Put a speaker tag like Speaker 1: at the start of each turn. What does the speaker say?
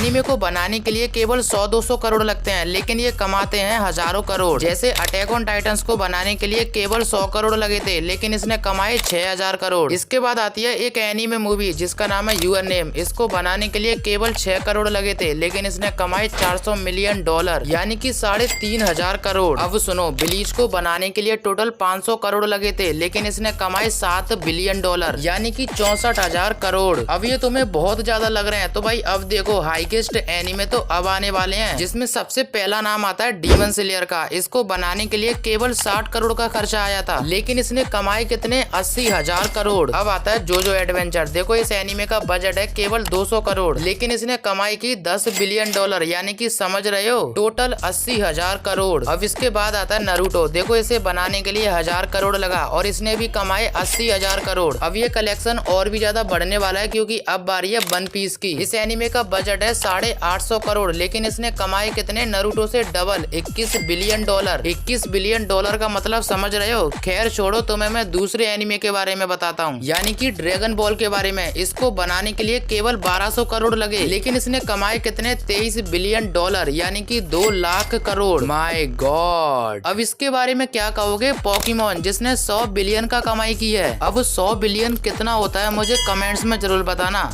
Speaker 1: Anime को बनाने के लिए केवल 100-200 करोड़ लगते हैं, लेकिन ये कमाते हैं हजारों करोड़। जैसे अटैक ऑन टाइटंस को बनाने के लिए केवल 100 करोड़ लगे थे, लेकिन इसने कमाए 6000 करोड़। इसके बाद आती है एक एनीमे मूवी जिसका नाम है यूर नेम। इसको बनाने के लिए केवल 6 करोड़ लगे थे, लेकिन इसने कमाए $400 मिलियन, यानी कि 3500 करोड़। अब सुनो, ब्लीच को बनाने के लिए टोटल 500 करोड़ लगे थे, लेकिन इसने कमाए $7 बिलियन, यानी कि 64,000 करोड़। अब ये तुम्हें बहुत ज्यादा लग रहे हैं, तो भाई अब देखो हाईएस्ट एनीमे तो अब आने वाले हैं, जिसमें सबसे पहला नाम आता है डीमन स्लेयर का। इसको बनाने के लिए केवल 60 करोड़ का खर्चा आया था, लेकिन इसने कमाए कितने, 80,000 करोड़। अब आता है जोजो एडवेंचर। देखो इस एनीमे का बजट है केवल 200 करोड़, लेकिन इसने कमाई की $10 बिलियन, यानी कि समझ रहे हो, टोटल 80,000 करोड़। अब इसके बाद आता है नारुतो। देखो इसे बनाने के लिए 1000 करोड़ लगा और इसने भी कमाए 80,000 करोड़। अब ये कलेक्शन और भी ज्यादा बढ़ने वाला है, क्योंकि अब बारी है वन पीस की। इस एनीमे का बजट है 850 करोड़, लेकिन इसने कमाए कितने, नारुतो से डबल, 21 बिलियन। 21 बिलियन का मतलब समझ रहे हो। खैर छोड़ो, तुम्हें मैं दूसरे एनीमे के बारे में बताता हूँ, यानी कि ड्रैगन बॉल के बारे में। इसको बनाने के लिए केवल 1200 करोड़ लगे, लेकिन इसने कमाए कितने, 23 बिलियन, यानी कि 2 लाख करोड़। My God. अब इसके बारे में क्या कहोगे, पोकेमॉन जिसने 100 बिलियन का कमाई की है। अब 100 बिलियन कितना होता है मुझे कमेंट्स में जरूर बताना।